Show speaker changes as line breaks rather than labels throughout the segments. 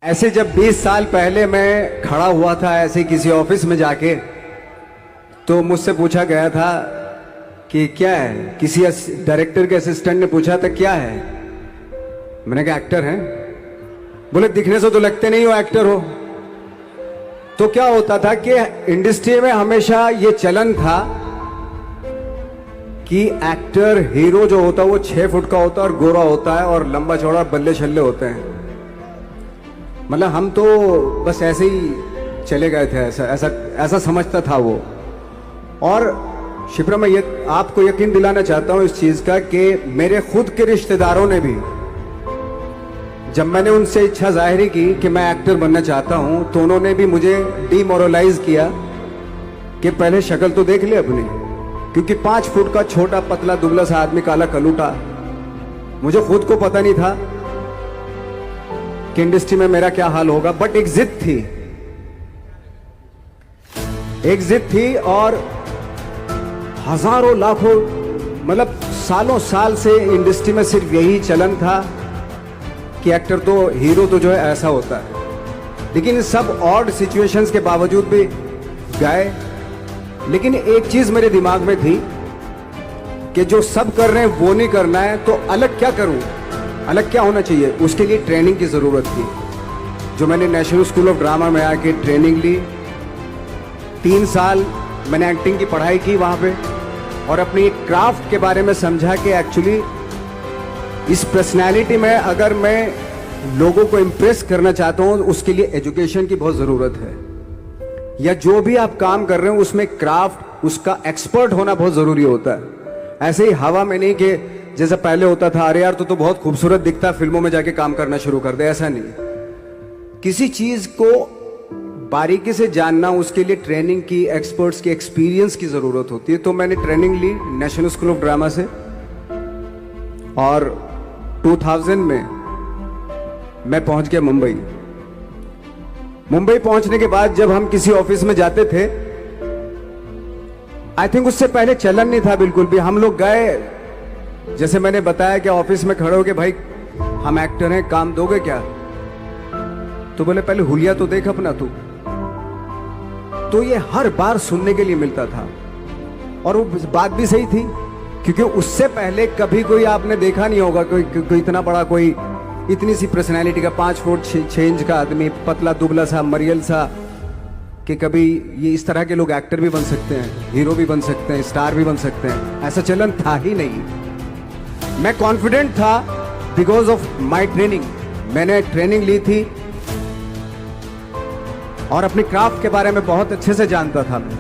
ऐसे जब 20 साल पहले मैं खड़ा हुआ था ऐसे किसी ऑफिस में जाके, तो मुझसे पूछा गया था कि क्या है। किसी डायरेक्टर के असिस्टेंट ने पूछा था क्या है। मैंने कहा एक्टर हैं। बोले दिखने से तो लगते नहीं हो एक्टर हो। तो क्या होता था कि इंडस्ट्री में हमेशा ये चलन था कि एक्टर हीरो जो होता है वो 6 फुट का होता है और गोरा होता है और लंबा चौड़ा बल्ले छल्ले होते हैं। मतलब हम तो बस ऐसे ही चले गए थे, ऐसा ऐसा ऐसा समझता था वो। और शिप्रा, मैं ये आपको यकीन दिलाना चाहता हूं इस चीज का कि मेरे खुद के रिश्तेदारों ने भी, जब मैंने उनसे इच्छा जाहिर की कि मैं एक्टर बनना चाहता हूं, तो उन्होंने भी मुझे डीमोरलाइज किया कि पहले शक्ल तो देख ले अपनी, क्योंकि 5 फुट का छोटा पतला दुबला सा आदमी, काला कलूटा। मुझे खुद को पता नहीं था कि इंडस्ट्री में मेरा क्या हाल होगा, बट एक जिद थी और हजारों लाखों मतलब सालों साल से इंडस्ट्री में सिर्फ यही चलन था कि एक्टर तो, हीरो तो जो है ऐसा होता है। लेकिन इन सब ऑड सिचुएशंस के बावजूद भी गए। लेकिन एक चीज मेरे दिमाग में थी कि जो सब कर रहे हैं वो नहीं करना है, तो अलग क्या करूं, अलग क्या होना चाहिए। उसके लिए ट्रेनिंग की जरूरत थी, जो मैंने नेशनल स्कूल ऑफ ड्रामा में आके ट्रेनिंग ली। 3 साल मैंने एक्टिंग की पढ़ाई की वहां पे, और अपनी एक क्राफ्ट के बारे में समझा कि एक्चुअली इस पर्सनैलिटी में अगर मैं लोगों को इम्प्रेस करना चाहता हूं, उसके लिए एजुकेशन की बहुत जरूरत है। या जो भी आप काम कर रहे हो उसमें क्राफ्ट, उसका एक्सपर्ट होना बहुत जरूरी होता है। ऐसे ही हवा में नहीं कि जैसे पहले होता था, अरे यार तो बहुत खूबसूरत दिखता, फिल्मों में जाके काम करना शुरू कर दे। ऐसा नहीं, किसी चीज को बारीकी से जानना, उसके लिए ट्रेनिंग की, एक्सपर्ट्स की, एक्सपीरियंस की जरूरत होती है। तो मैंने ट्रेनिंग ली नेशनल स्कूल ऑफ ड्रामा से, और 2000 में मैं पहुंच गया मुंबई। मुंबई पहुंचने के बाद जब हम किसी ऑफिस में जाते थे, आई थिंक उससे पहले चलन नहीं था बिल्कुल भी। हम लोग गए, जैसे मैंने बताया कि ऑफिस में खड़े हो के, भाई हम एक्टर हैं, काम दोगे क्या? तो बोले पहले हुलिया तो देख अपना तू। तो ये हर बार सुनने के लिए मिलता था, और वो बात भी सही थी, क्योंकि उससे पहले कभी कोई आपने देखा नहीं होगा कोई इतना बड़ा, कोई इतनी सी पर्सनैलिटी का 5 फुट 6 इंच का आदमी, पतला दुबला सा मरियल सा, कि कभी ये इस तरह के लोग एक्टर भी बन सकते हैं, हीरो भी बन सकते हैं, स्टार भी बन सकते हैं। ऐसा चलन था ही नहीं। मैं कॉन्फिडेंट था बिकॉज ऑफ माई ट्रेनिंग। मैंने ट्रेनिंग ली थी और अपनी क्राफ्ट के बारे में बहुत अच्छे से जानता था मैं,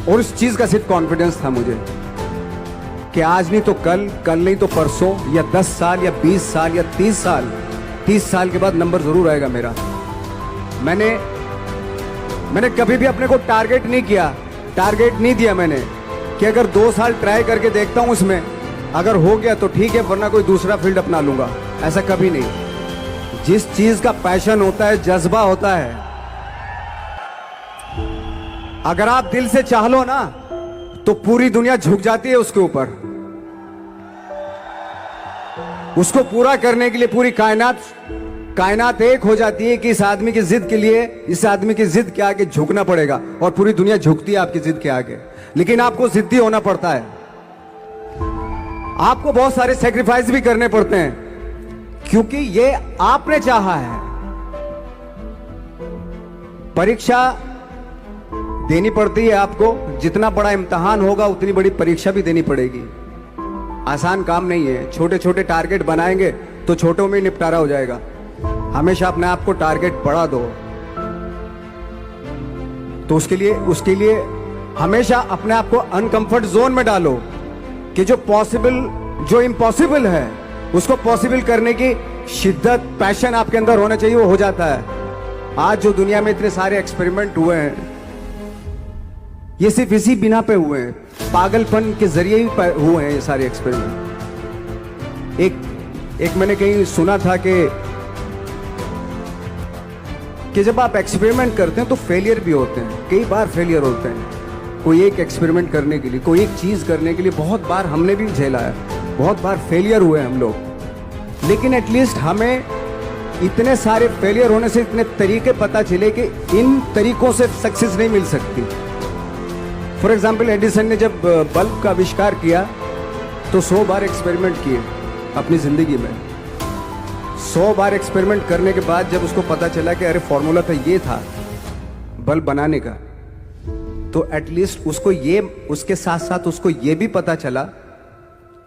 और उस चीज का सिर्फ कॉन्फिडेंस था मुझे कि आज नहीं तो कल, कल नहीं तो परसों, या 10 साल या 20 साल या 30 साल के बाद नंबर जरूर आएगा मेरा। मैंने कभी भी अपने को टारगेट नहीं किया, टारगेट नहीं दिया मैंने कि अगर 2 साल ट्राई करके देखता हूं, उसमें अगर हो गया तो ठीक है, वरना कोई दूसरा फील्ड अपना लूंगा। ऐसा कभी नहीं। जिस चीज का पैशन होता है, जज्बा होता है, अगर आप दिल से चाह लो ना, तो पूरी दुनिया झुक जाती है उसके ऊपर। उसको पूरा करने के लिए पूरी कायनात एक हो जाती है कि इस आदमी की जिद के लिए, इस आदमी की जिद के आगे झुकना पड़ेगा, और पूरी दुनिया झुकती है आपकी जिद के आगे। लेकिन आपको जिद्दी होना पड़ता है, आपको बहुत सारे सेक्रीफाइस भी करने पड़ते हैं, क्योंकि ये आपने चाहा है। परीक्षा देनी पड़ती है आपको, जितना बड़ा इम्तिहान होगा उतनी बड़ी परीक्षा भी देनी पड़ेगी। आसान काम नहीं है। छोटे छोटे टारगेट बनाएंगे तो छोटों में निपटारा हो जाएगा। हमेशा अपने आप को टारगेट बढ़ा दो। तो उसके लिए हमेशा अपने आप को अनकंफर्ट जोन में डालो, कि जो इम्पॉसिबल है उसको पॉसिबल करने की शिद्दत, पैशन आपके अंदर होना चाहिए, वो हो जाता है। आज जो दुनिया में इतने सारे एक्सपेरिमेंट हुए हैं, ये सिर्फ इसी बिना पे हुए हैं, पागलपन के जरिए ही हुए हैं ये सारे एक्सपेरिमेंट। एक मैंने कहीं सुना था कि जब आप एक्सपेरिमेंट करते हैं तो फेलियर भी होते हैं, कई बार फेलियर होते हैं। कोई एक एक्सपेरिमेंट करने के लिए, कोई एक चीज करने के लिए बहुत बार हमने भी झेला है, बहुत बार फेलियर हुए हम लोग। लेकिन एटलीस्ट हमें इतने सारे फेलियर होने से इतने तरीके पता चले कि इन तरीकों से सक्सेस नहीं मिल सकती। फॉर एग्जाम्पल, एडिसन ने जब बल्ब का आविष्कार किया तो 100 बार एक्सपेरिमेंट किए अपनी जिंदगी में। 100 बार एक्सपेरिमेंट करने के बाद जब उसको पता चला कि अरे फॉर्मूला तो ये था बल्ब बनाने का, तो एटलीस्ट उसको ये, उसके साथ साथ उसको ये भी पता चला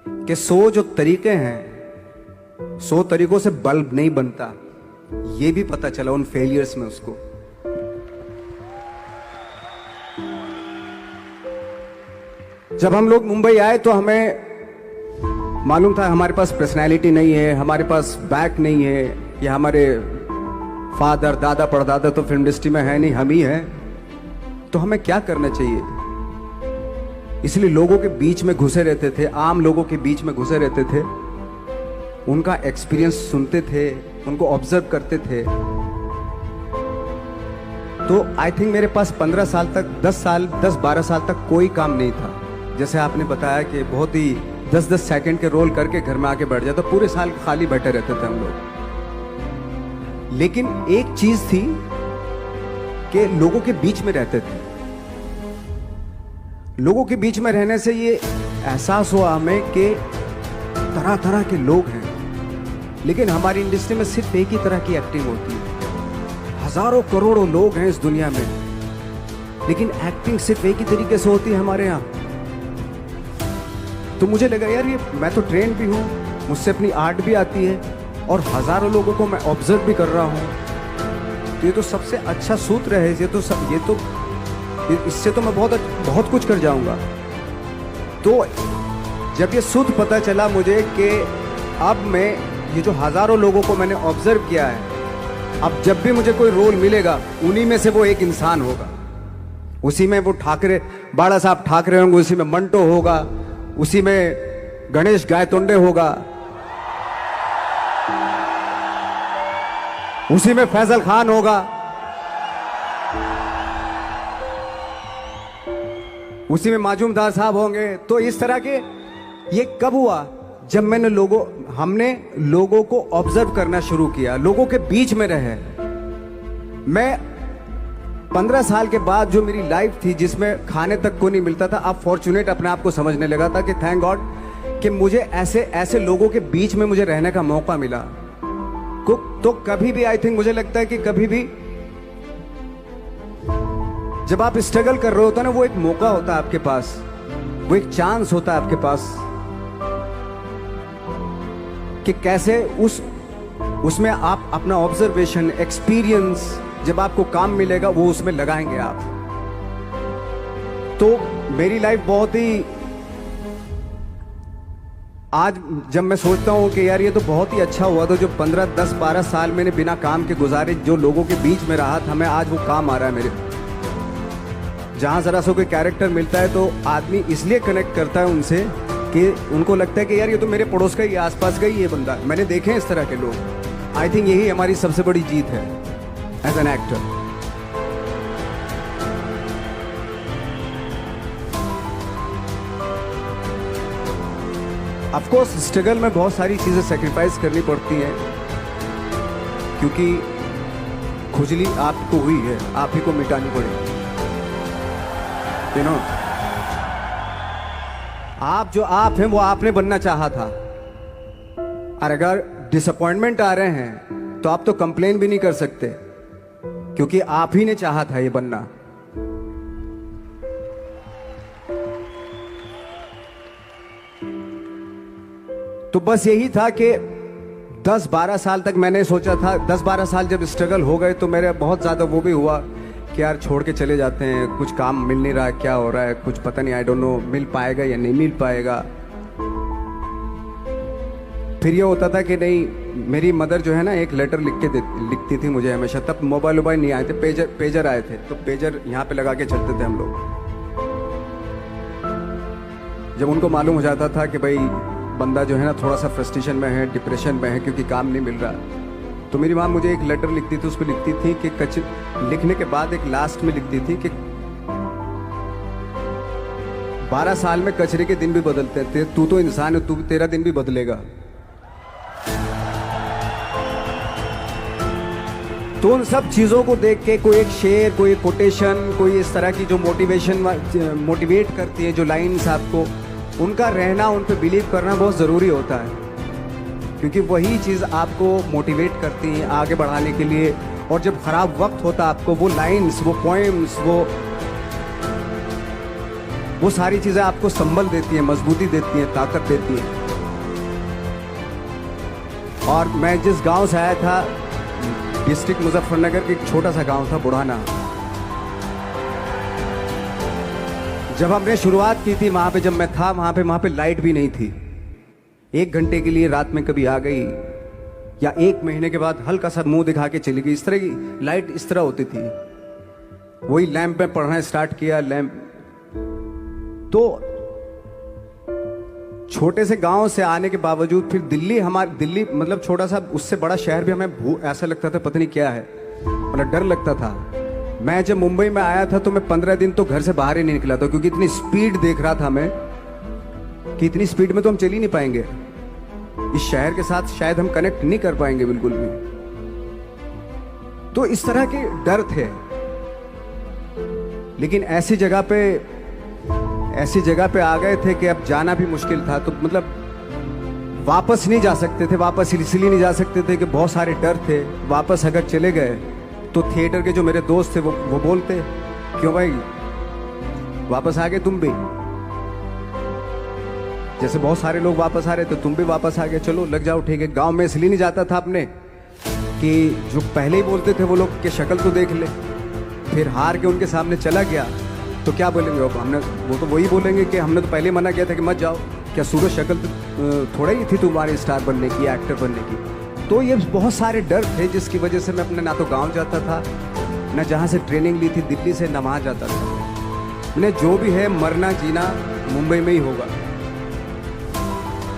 कि 100 जो तरीके हैं, 100 तरीकों से बल्ब नहीं बनता, ये भी पता चला उन फेलियर्स में उसको। जब हम लोग मुंबई आए तो हमें मालूम था हमारे पास पर्सनैलिटी नहीं है, हमारे पास बैक नहीं है, या हमारे फादर दादा परदादा तो फिल्म इंडस्ट्री में है नहीं, हम ही हैं, तो हमें क्या करना चाहिए। इसलिए लोगों के बीच में घुसे रहते थे, आम लोगों के बीच में घुसे रहते थे, उनका एक्सपीरियंस सुनते थे, उनको ऑब्जर्व करते थे। तो आई थिंक मेरे पास 15 साल तक, 10-12 साल तक कोई काम नहीं था। जैसे आपने बताया कि बहुत ही 10-10 सेकंड के रोल करके घर में आके बैठ जाता, पूरे साल खाली बैठे रहते थे हम लोग। लेकिन एक चीज थी कि लोगों के बीच में रहते थे। लोगों के बीच में रहने से ये एहसास हुआ हमें कि तरह तरह के लोग हैं, लेकिन हमारी इंडस्ट्री में सिर्फ एक ही तरह की एक्टिंग होती है। हजारों करोड़ों लोग हैं इस दुनिया में, लेकिन एक्टिंग सिर्फ एक ही तरीके से होती है हमारे यहाँ। तो मुझे लगा यार, ये मैं तो ट्रेन भी हूँ, मुझसे अपनी आर्ट भी आती है, और हजारों लोगों को मैं ऑब्जर्व भी कर रहा हूँ। तो ये तो सबसे अच्छा सूत्र है, इससे तो मैं बहुत कुछ कर जाऊंगा। तो जब ये सूत्र पता चला मुझे कि अब मैं ये जो हजारों लोगों को मैंने ऑब्जर्व किया है, अब जब भी मुझे कोई रोल मिलेगा उन्हीं में से वो एक इंसान होगा। उसी में वो ठाकरे, बाड़ा साहब ठाकरे होंगे, उसी में मंटो होगा, उसी में गणेश गायतोंडे होगा, उसी में फैजल खान होगा, उसी में माजूमदार साहब होंगे। तो इस तरह के, ये कब हुआ? जब हमने लोगों को ऑब्जर्व करना शुरू किया, लोगों के बीच में रहे। मैं 15 साल के बाद जो मेरी लाइफ थी, जिसमें खाने तक को नहीं मिलता था, अब फॉर्चुनेट अपने आप को समझने लगा था कि थैंक गॉड कि मुझे ऐसे लोगों के बीच में मुझे रहने का मौका मिला। तो कभी भी आई थिंक मुझे लगता है कि कभी भी जब आप स्ट्रगल कर रहे होते हो ना, वो एक मौका होता है आपके पास, वो एक चांस होता है आपके पास कि कैसे उसमें आप अपना ऑब्जर्वेशन, एक्सपीरियंस, जब आपको काम मिलेगा वो उसमें लगाएंगे आप। तो मेरी लाइफ बहुत ही, आज जब मैं सोचता हूं कि यार ये तो बहुत ही अच्छा हुआ, तो जो 15, 10, 12 साल मैंने बिना काम के गुजारे, जो लोगों के बीच में रहा था मैं, आज वो काम आ रहा है मेरे। जहां जरा सा कोई कैरेक्टर मिलता है तो आदमी इसलिए कनेक्ट करता है उनसे कि उनको लगता है कि यार ये तो मेरे पड़ोस का ही, आसपास का ही ये बंदा। मैंने देखे हैं इस तरह के लोग। आई थिंक यही हमारी सबसे बड़ी जीत है as an actor. Of course struggle में बहुत सारी चीजें सेक्रीफाइस करनी पड़ती हैं, क्योंकि खुजली आपको हुई है, आप ही को मिटानी पड़ेगी। यू नो, आप जो आप हैं वो आपने बनना चाहा था, और अगर डिसअपॉइंटमेंट आ रहे हैं तो आप तो कंप्लेन भी नहीं कर सकते, क्योंकि आप ही ने चाहा था ये बनना। तो बस यही था कि 10-12 साल तक मैंने सोचा था, 10-12 साल जब स्ट्रगल हो गए तो मेरे बहुत ज़्यादा वो भी हुआ कि यार छोड़ के चले जाते हैं, कुछ काम मिल नहीं रहा है, क्या हो रहा है कुछ पता नहीं, आई डोंट नो मिल पाएगा या नहीं मिल पाएगा। फिर ये होता था कि नहीं, मेरी मदर जो है ना एक लेटर लिखती थी मुझे हमेशा। तब मोबाइल नहीं आए थे, पेजर आए थे, तो पेजर यहाँ पे लगा के चलते थे हम लोग। जब उनको मालूम हो जाता था कि भाई बंदा जो है ना थोड़ा सा फ्रस्ट्रेशन में है, डिप्रेशन में है, क्योंकि काम नहीं मिल रहा, तो मेरी माँ मुझे एक लेटर लिखती थी। उस पर लिखती थी कि लिखने के बाद एक लास्ट में लिखती थी कि 12 साल में कचरे के दिन भी बदलते थे, तू तो इंसान है, तू तेरा दिन भी बदलेगा। तो उन सब चीज़ों को देख के कोई एक शेर, कोई एक कोटेशन, कोई इस तरह की जो मोटिवेट करती है, जो लाइंस आपको, उनका रहना, उन पे बिलीव करना बहुत ज़रूरी होता है, क्योंकि वही चीज़ आपको मोटिवेट करती हैं आगे बढ़ाने के लिए। और जब ख़राब वक्त होता है आपको वो लाइंस, वो पोएम्स, वो सारी चीज़ें आपको संबल देती हैं, मजबूती देती हैं, ताकत देती हैं। और मैं जिस गांव से आया था, डिस्ट्रिक्ट मुजफ्फरनगर के एक छोटा सा गांव था बुढ़ाना, जब हमने शुरुआत की थी वहां पे, जब मैं था वहां पे लाइट भी नहीं थी। 1 घंटे के लिए रात में कभी आ गई, या 1 महीने के बाद हल्का सा मुंह दिखा के चली गई। इस तरह की लाइट इस तरह होती थी। वही लैंप में पढ़ना स्टार्ट किया, लैंप। तो छोटे से गांव से आने के बावजूद फिर दिल्ली मतलब छोटा सा, उससे बड़ा शहर भी हमें ऐसा लगता था पता नहीं क्या है, मतलब डर लगता था। मैं जब मुंबई में आया था तो मैं 15 दिन तो घर से बाहर ही नहीं निकला था, क्योंकि इतनी स्पीड देख रहा था मैं कि इतनी स्पीड में तो हम चल ही नहीं पाएंगे, इस शहर के साथ शायद हम कनेक्ट नहीं कर पाएंगे बिल्कुल भी। तो इस तरह के डर थे। लेकिन ऐसी जगह पे आ गए थे कि अब जाना भी मुश्किल था। तो मतलब वापस नहीं जा सकते थे, वापस इसलिए नहीं जा सकते थे कि बहुत सारे डर थे। वापस अगर चले गए तो थिएटर के जो मेरे दोस्त थे वो बोलते, क्यों भाई वापस आ गए तुम भी, जैसे बहुत सारे लोग वापस आ रहे थे तुम भी वापस आ गए, चलो लग जाओ ठीक है। गांव में इसलिए नहीं जाता था अपने कि जो पहले ही बोलते थे वो लोग के शक्ल तो देख ले, फिर हार के उनके सामने चला गया तो क्या बोलेंगे वो तो वही बोलेंगे कि हमने तो पहले मना किया था कि मत जाओ, क्या सूरज शक्ल थोड़ा ही थी तुम्हारी स्टार बनने की, एक्टर बनने की। तो ये बहुत सारे डर थे जिसकी वजह से मैं अपने ना तो गांव जाता था, ना जहां से ट्रेनिंग ली थी दिल्ली से, ना वहां जाता था। मैंने जो भी है मरना जीना मुंबई में ही होगा।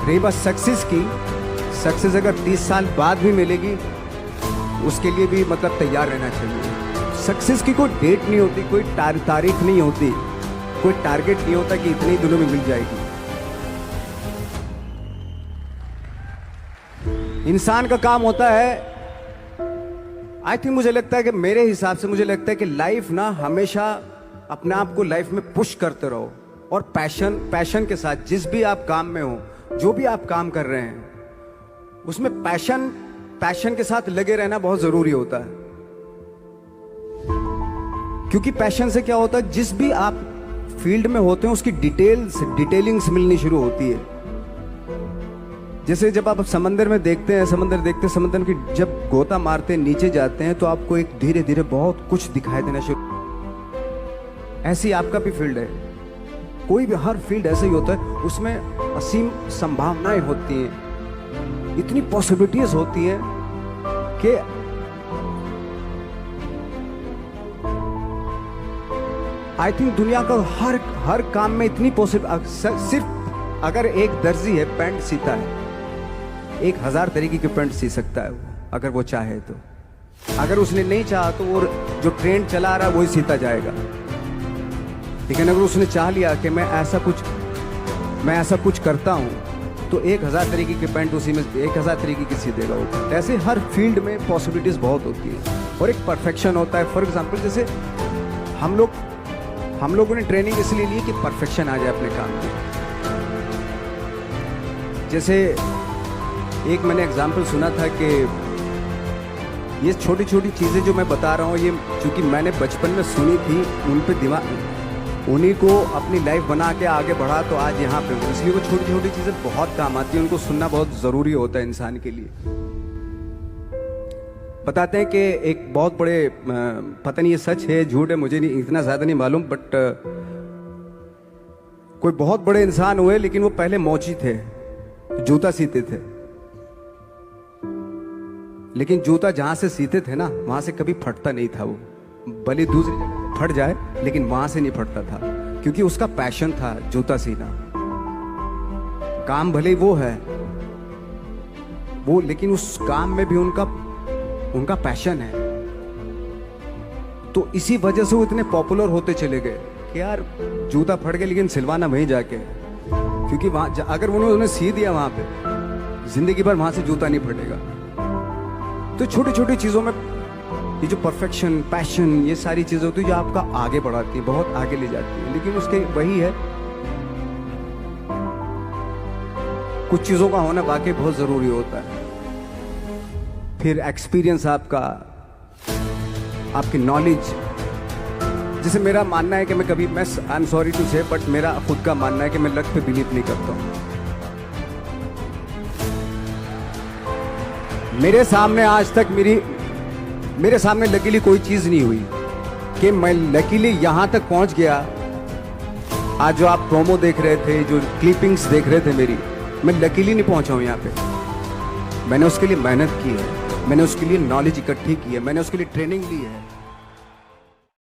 रही बात सक्सेस की, सक्सेस अगर 30 साल बाद भी मिलेगी उसके लिए भी मतलब तैयार रहना चाहिए। सक्सेस की कोई डेट नहीं होती, कोई तारीख नहीं होती, कोई टारगेट नहीं होता कि इतने ही दिनों में मिल जाएगी। इंसान का काम होता है, आई थिंक मुझे लगता है कि मेरे हिसाब से मुझे लगता है कि लाइफ ना हमेशा अपने आप को लाइफ में पुश करते रहो, और पैशन के साथ जिस भी आप काम में हो, जो भी आप काम कर रहे हैं उसमें पैशन के साथ लगे रहना बहुत जरूरी होता है। क्योंकि पैशन से क्या होता है, जिस भी आप फील्ड में होते हैं उसकी डिटेलिंग्स मिलनी शुरू होती है। जैसे जब आप समंदर में देखते हैं, समंदर की जब गोता मारते हैं, नीचे जाते हैं तो आपको एक धीरे धीरे बहुत कुछ दिखाई देना शुरू। ऐसी आपका भी फील्ड है, कोई भी हर फील्ड ऐसे ही होता है, उसमें असीम संभावनाएं होती हैं, इतनी पॉसिबिलिटीज होती हैं कि आई थिंक दुनिया का हर काम में इतनी सिर्फ अगर एक दर्जी है पैंट सीता है, 1000 तरीके की पैंट सी सकता है वो, अगर वो चाहे तो। अगर उसने नहीं चाहा तो वो जो ट्रेंड चला रहा है वही सीता जाएगा। लेकिन अगर उसने चाह लिया कि मैं ऐसा कुछ करता हूं तो 1000 तरीके की पैंट उसी में 1000 तरीके की सी देगा वो। ऐसे हर फील्ड में पॉसिबिलिटीज बहुत होती है और एक परफेक्शन होता है। फॉर एग्जाम्पल जैसे हम लोगों ने ट्रेनिंग इसलिए ली कि परफेक्शन आ जाए अपने काम में। जैसे एक मैंने एग्जाम्पल सुना था कि ये छोटी छोटी चीज़ें जो मैं बता रहा हूँ, ये चूंकि मैंने बचपन में सुनी थी, उन पे दिमाग, उन्हीं को अपनी लाइफ बना के आगे बढ़ा तो आज यहाँ पे हूँ। इसलिए वो छोटी छोटी चीज़ें बहुत काम आती हैं, उनको सुनना बहुत ज़रूरी होता है इंसान के लिए। बताते हैं कि एक बहुत बड़े, पता नहीं ये सच है झूठ है, मुझे नहीं इतना ज़्यादा नहीं मालूम, बट कोई बहुत बड़े इंसान हुए, लेकिन वो पहले मौची थे, जूता सीते थे। लेकिन जूता जहां से सीते थे ना, वहां से कभी फटता नहीं था वो, भले दूसरी जगह फट जाए लेकिन वहां से नहीं फटता था, क्योंकि उसका पैशन था जूता सीना। काम भले वो है वो, लेकिन उस काम में भी उनका पैशन है। तो इसी वजह से वो इतने पॉपुलर होते चले गए कि यार जूता फट गया लेकिन सिलवाना वहीं जाके, क्योंकि वहां अगर उन्होंने सी दिया वहां पे, जिंदगी भर वहां से जूता नहीं फटेगा। तो छोटी छोटी चीजों में ये जो परफेक्शन, पैशन, ये सारी चीजें होती है जो आपका आगे बढ़ाती है, बहुत आगे ले जाती है। लेकिन उसके वही है, कुछ चीजों का होना वाकई बहुत जरूरी होता है। फिर एक्सपीरियंस आपका, आपकी नॉलेज। जैसे मेरा मानना है कि मैं कभी, मैं आई एम सॉरी टू से, बट मेरा खुद का मानना है कि मैं लक पे बिलीव नहीं करता हूं। मेरे सामने आज तक मेरे सामने लकीली कोई चीज नहीं हुई कि मैं लकीली यहां तक पहुंच गया। आज जो आप प्रोमो देख रहे थे, जो क्लिपिंग्स देख रहे थे मेरी, मैं लकीली नहीं पहुंचा हूं यहां पे। मैंने उसके लिए मेहनत की है, मैंने उसके लिए नॉलेज इकट्ठी की है, मैंने उसके लिए ट्रेनिंग ली है।